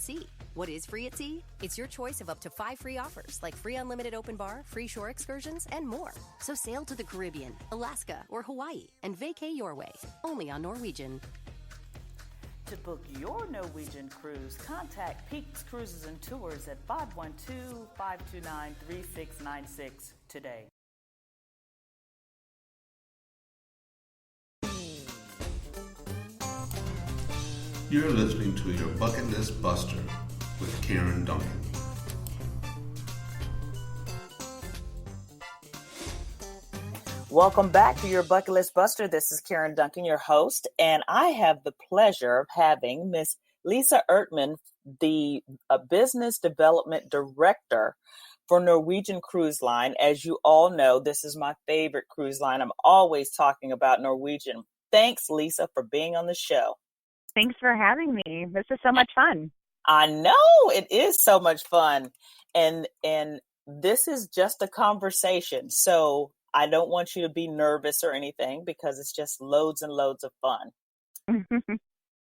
sea. What is free at sea? It's your choice of up to 5 free offers, like free unlimited open bar, free shore excursions, and more. So sail to the Caribbean, Alaska, or Hawaii and vacay your way, only on Norwegian. To book your Norwegian cruise, contact Peaks Cruises and Tours at 512-529-3696 today. You're listening to your Bucket List Buster with Karen Duncan. Welcome back to your Bucket List Buster. This is Karen Duncan, your host, and I have the pleasure of having Miss Lisa Eartmann, the Business Development Director for Norwegian Cruise Line. As you all know, this is my favorite cruise line. I'm always talking about Norwegian. Thanks, Lisa, for being on the show. Thanks for having me. This is so much fun. I know it is so much fun. And this is just a conversation. So I don't want you to be nervous or anything because it's just loads and loads of fun.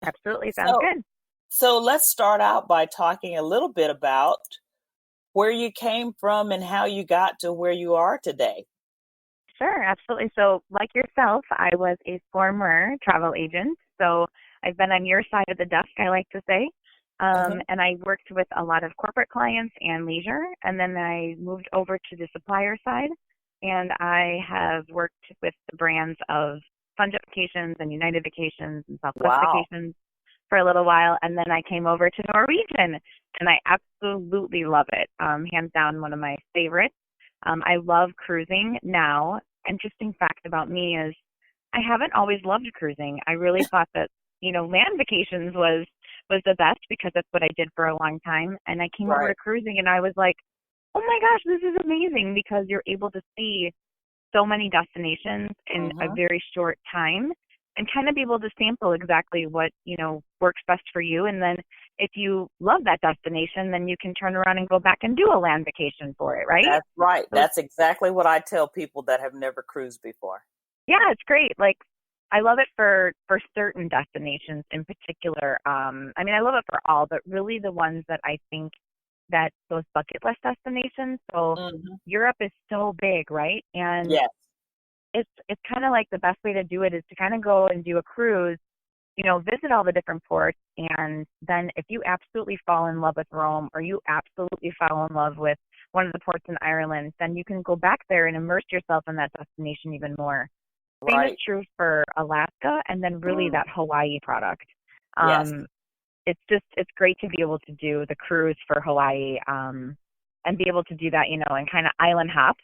Absolutely. Sounds good. So let's start out by talking a little bit about where you came from and how you got to where you are today. Sure, absolutely. So like yourself, I was a former travel agent. So I've been on your side of the desk, I like to say. And I worked with a lot of corporate clients and leisure. And then I moved over to the supplier side. And I have worked with the brands of Fund Vacations and United Vacations and Southwest Vacations for a little while. And then I came over to Norwegian, and I absolutely love it. Hands down, one of my favorites. I love cruising now. Interesting fact about me is I haven't always loved cruising. I really thought that, land vacations was the best because that's what I did for a long time. And I came over to cruising, and I was like, oh my gosh, this is amazing because you're able to see so many destinations in a very short time and kind of be able to sample exactly what, works best for you. And then if you love that destination, then you can turn around and go back and do a land vacation for it, right? That's right. That's exactly what I tell people that have never cruised before. Yeah, it's great. Like, I love it for certain destinations in particular. I love it for all, but really the ones that I think that those bucket list destinations. So Europe is so big, right? And it's kind of like the best way to do it is to kind of go and do a cruise, visit all the different ports. And then if you absolutely fall in love with Rome or you absolutely fall in love with one of the ports in Ireland, then you can go back there and immerse yourself in that destination even more. Same is true for Alaska and then really that Hawaii product. It's great to be able to do the cruise for Hawaii and be able to do that, and kind of island hop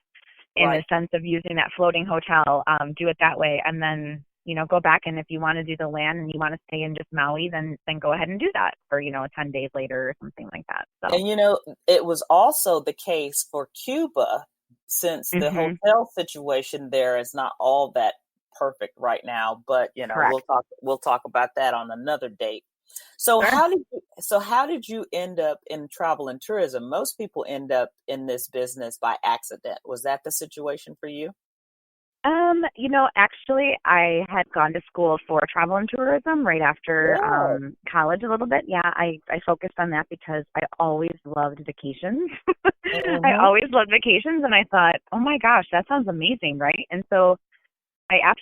in the sense of using that floating hotel, do it that way. And then, go back. And if you want to do the land and you want to stay in just Maui, then go ahead and do that for, 10 days later or something like that. So. And, it was also the case for Cuba since the hotel situation there is not all that perfect right now. But, we'll talk about that on another date. So how did you end up in travel and tourism? Most people end up in this business by accident. Was that the situation for you? Actually, I had gone to school for travel and tourism right after college a little bit. Yeah, I focused on that because I always loved vacations. I always loved vacations, and I thought, oh my gosh, that sounds amazing, right? And so I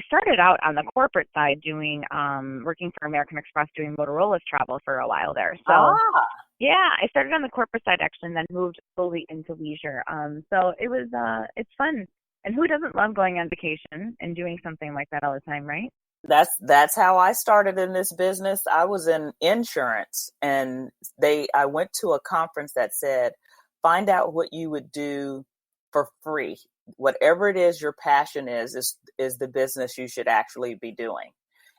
started out on the corporate side doing, working for American Express doing Motorola's travel for a while there. So yeah, I started on the corporate side actually and then moved fully into leisure. So it was, it's fun. And who doesn't love going on vacation and doing something like that all the time, right? That's how I started in this business. I was in insurance and I went to a conference that said, find out what you would do for free. Whatever it is your passion is the business you should actually be doing.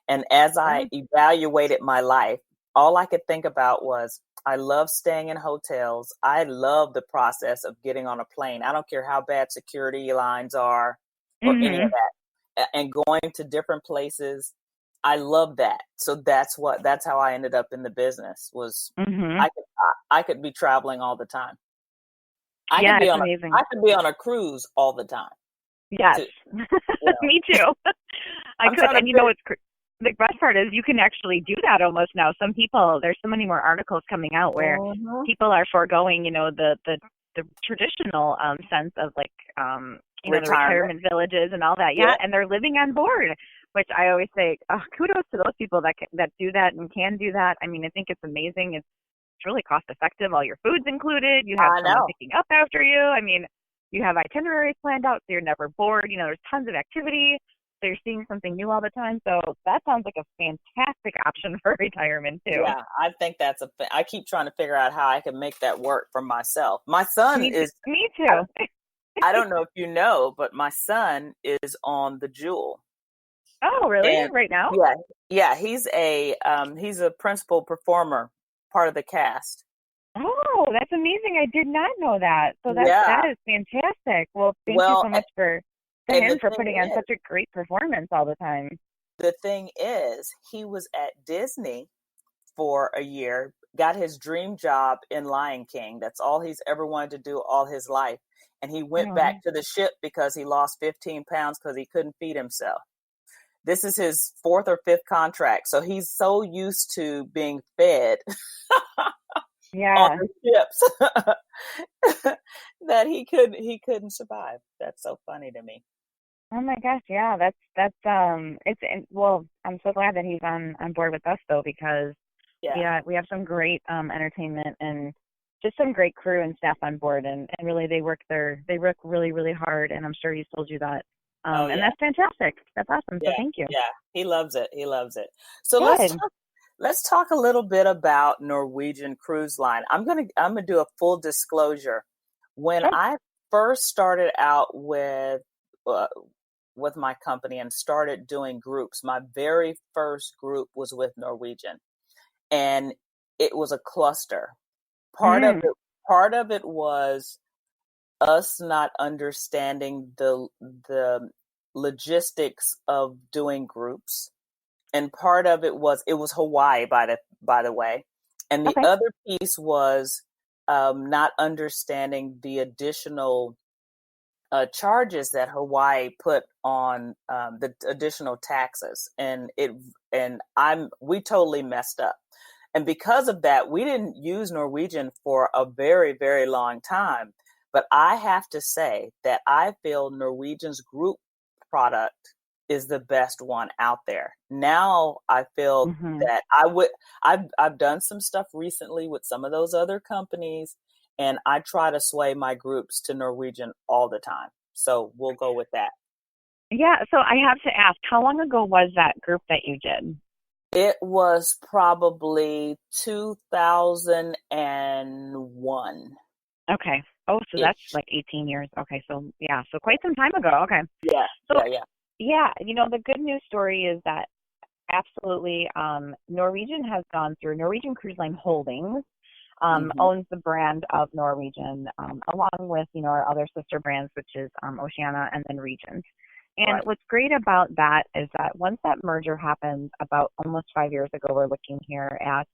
And as I evaluated my life, all I could think about was I love staying in hotels. I love the process of getting on a plane. I don't care how bad security lines are or any of that. And going to different places. I love that. So that's how I ended up in the business was I could be traveling all the time. I could be on a cruise all the time. Yes. Me too. I could. And the best part is you can actually do that almost now. Some people, there's so many more articles coming out where people are foregoing, the traditional sense of like, the retirement villages and all that. Yeah. And they're living on board, which I always say, kudos to those people that do that and can do that. I mean, I think it's amazing. It's really cost effective. All your food's included. You have someone picking up after you. I mean, you have itineraries planned out, so you're never bored. There's tons of activity. So you're seeing something new all the time. So that sounds like a fantastic option for retirement too. Yeah, I think I keep trying to figure out how I can make that work for myself. My son Me too. I don't know if you know, but my son is on the Jewel. Oh, really? And right now? Yeah. He's a principal performer, part of the cast. Oh, that's amazing! I did not know that. So that is fantastic. Well, thank you so much for putting on such a great performance all the time. The thing is, he was at Disney for a year, got his dream job in Lion King. That's all he's ever wanted to do all his life. And he went back to the ship because he lost 15 pounds because he couldn't feed himself. This is his 4th or 5th contract. So he's so used to being fed on the ships that he couldn't survive. That's so funny to me. Oh my gosh, yeah, I'm so glad that he's on board with us though, because we have some great entertainment and just some great crew and staff on board, and really they work really, really hard, and I'm sure he's told you that. And that's fantastic. That's awesome. So thank you. Yeah, he loves it. So let's talk a little bit about Norwegian Cruise Line. I'm gonna do a full disclosure. When I first started out with my company and started doing groups, my very first group was with Norwegian, and it was a cluster. Part of it was us not understanding the logistics of doing groups, and part of it was Hawaii, by the way, and the other piece was not understanding the additional charges that Hawaii put on the additional taxes, and we totally messed up. And because of that, we didn't use Norwegian for a very, very long time. But I have to say that I feel Norwegian's group product is the best one out there. Now I feel that I've done some stuff recently with some of those other companies, and I try to sway my groups to Norwegian all the time. So we'll go with that. Yeah. So I have to ask, how long ago was that group that you did? It was probably 2001. Okay. Oh, so that's like 18 years. Okay. So so quite some time ago. Okay. Yeah. Yeah. The good news story is that absolutely, Norwegian has gone through Norwegian Cruise Line Holdings, owns the brand of Norwegian, along with, our other sister brands, which is, Oceania and then Regent. And what's great about that is that once that merger happened about almost 5 years ago, we're looking here at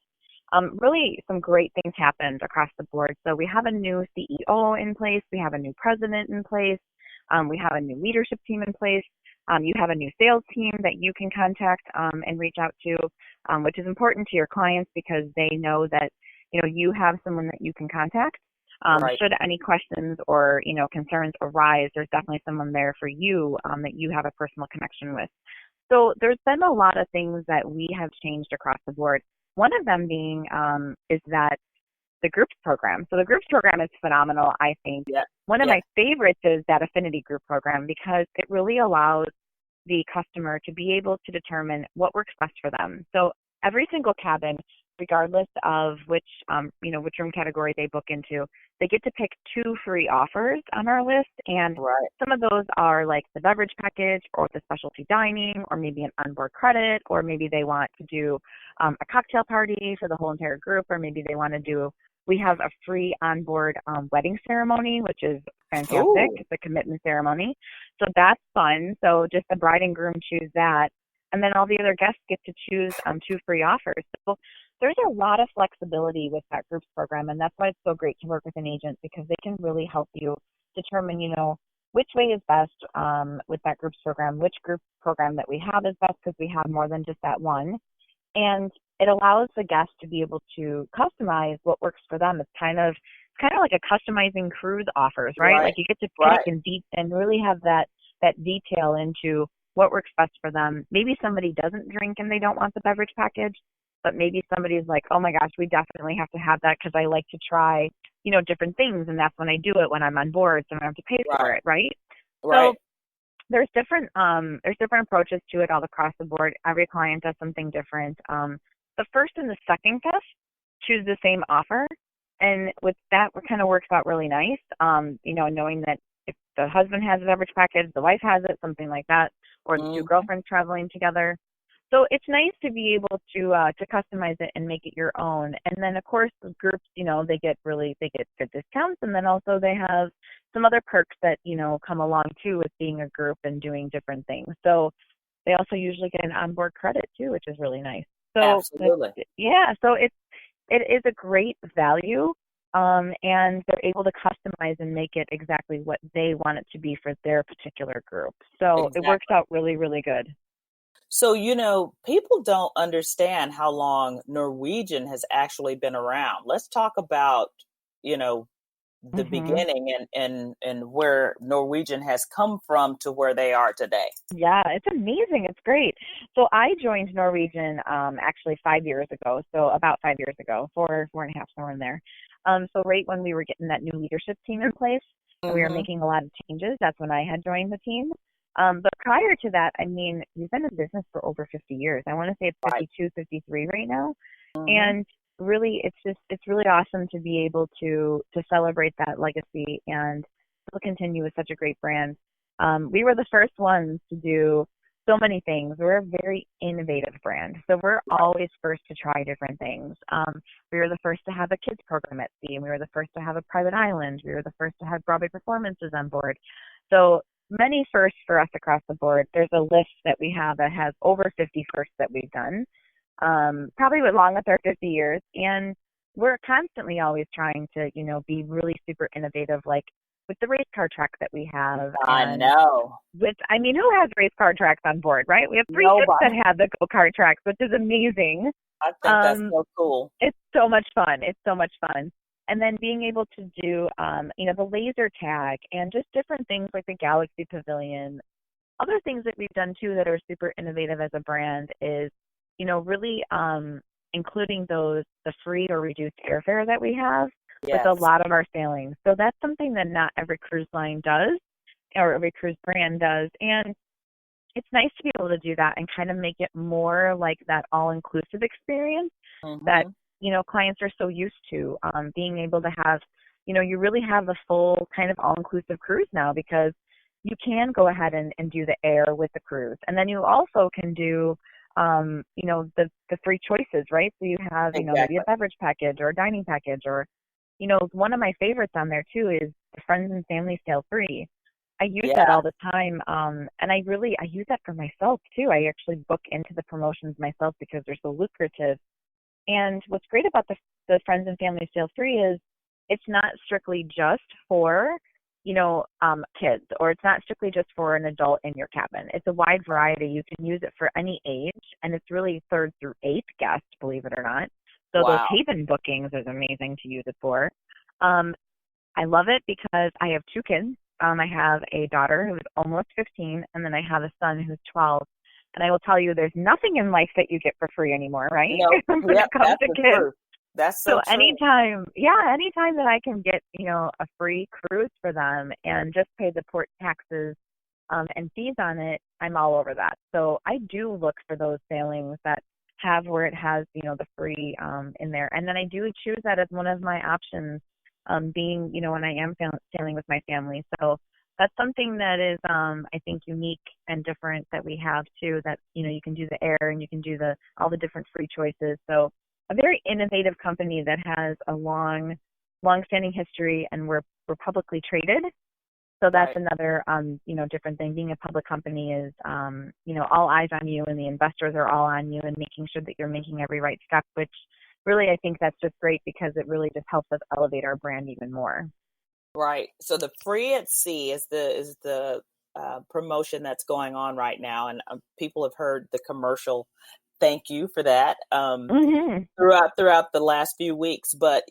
really some great things happened across the board. So we have a new CEO in place. We have a new president in place. We have a new leadership team in place. You have a new sales team that you can contact and reach out to, which is important to your clients because they know that, you have someone that you can contact. Should any questions or, concerns arise, there's definitely someone there for you that you have a personal connection with. So there's been a lot of things that we have changed across the board. One of them being is that the groups program. So the groups program is phenomenal, I think. Yeah. One of my favorites is that affinity group program because it really allows the customer to be able to determine what works best for them. So every single cabin, regardless of which room category they book into, they get to pick 2 free offers on our list. And some of those are like the beverage package or the specialty dining or maybe an onboard credit, or maybe they want to do a cocktail party for the whole entire group, or maybe they want to do, we have a free onboard wedding ceremony, which is fantastic. Ooh. It's a commitment ceremony. So that's fun. So just the bride and groom choose that. And then all the other guests get to choose 2 free offers. So there's a lot of flexibility with that groups program, and that's why it's so great to work with an agent because they can really help you determine, which way is best with that groups program, which group program that we have is best because we have more than just that one. And it allows the guest to be able to customize what works for them. It's kind of like a customizing cruise offers, right? Like you get to pick and really have that detail into what works best for them. Maybe somebody doesn't drink and they don't want the beverage package, but maybe somebody's like, oh my gosh, we definitely have to have that because I like to try, different things, and that's when I do it when I'm on board, so I don't have to pay for it, right? So there's different approaches to it all across the board. Every client does something different. The first and the second guest choose the same offer, and with that, it kind of works out really nice. Knowing that if the husband has a beverage package, the wife has it, something like that, or the two girlfriends traveling together. So it's nice to be able to customize it and make it your own. And then of course the groups, they get good discounts, and then also they have some other perks that, come along too with being a group and doing different things. So they also usually get an onboard credit too, which is really nice. So absolutely. So it is a great value. And they're able to customize and make it exactly what they want it to be for their particular group. So It works out really, really good. So, people don't understand how long Norwegian has actually been around. Let's talk about, the beginning and where Norwegian has come from to where they are today. Yeah, it's amazing. It's great. So I joined Norwegian actually 5 years ago. So about 5 years ago, 4.5, somewhere in there. So right when we were getting that new leadership team in place, and we were making a lot of changes, that's when I had joined the team. But prior to that, we've been in business for over 50 years. I want to say it's 52, 53 right now. And really, it's really awesome to be able to celebrate that legacy and still continue with such a great brand. We were the first ones to do so many things. We're a very innovative brand. So we're always first to try different things. We were the first to have a kids program at sea, and we were the first to have a private island. We were the first to have Broadway performances on board. So many firsts for us across the board. There's a list that we have that has over 50 firsts that we've done, probably along with our 50 years. And we're constantly always trying to, be really super innovative, like with the race car track that we have. I know. Who has race car tracks on board, right? We have 3 ships that have the go-kart tracks, which is amazing. I think that's so cool. It's so much fun. And then being able to do, the laser tag and just different things like the Galaxy Pavilion. Other things that we've done too that are super innovative as a brand is, really including the free or reduced airfare that we have with a lot of our sailings. So that's something that not every cruise line does or every cruise brand does. And it's nice to be able to do that and kind of make it more like that all-inclusive experience that, clients are so used to, being able to have, you really have a full kind of all-inclusive cruise now because you can go ahead and do the air with the cruise. And then you also can do, the free choices, right? So you have, maybe a beverage package or a dining package or, one of my favorites on there too is the Friends and Family Sail Free. I use that all the time. And I use that for myself too. I actually book into the promotions myself because they're so lucrative. And what's great about the Friends and Family Sail Free is it's not strictly just for, kids, or it's not strictly just for an adult in your cabin. It's a wide variety. You can use it for any age, and it's really 3rd through 8th guests, believe it or not. So those haven bookings is amazing to use it for. I love it because I have 2 kids. I have a daughter who's almost 15, and then I have a son who's 12. And I will tell you, there's nothing in life that you get for free anymore, right? No, when it comes to kids. Truth. That's so true. anytime that I can get, a free cruise for them and just pay the port taxes and fees on it, I'm all over that. So I do look for those sailings that have where it has, the free in there. And then I do choose that as one of my options, being, when I am sailing with my family. So that's something that is, I think, unique and different that we have too, that, you can do the air and you can do all the different free choices. So a very innovative company that has a long-standing history, and we're publicly traded. So that's another, different thing. Being a public company is, all eyes on you, and the investors are all on you, and making sure that you're making every right step, which really I think that's just great because it really just helps us elevate our brand even more. Right. So the free at sea is the promotion that's going on right now, and people have heard the commercial. Thank you for that. Mm-hmm. Throughout the last few weeks, but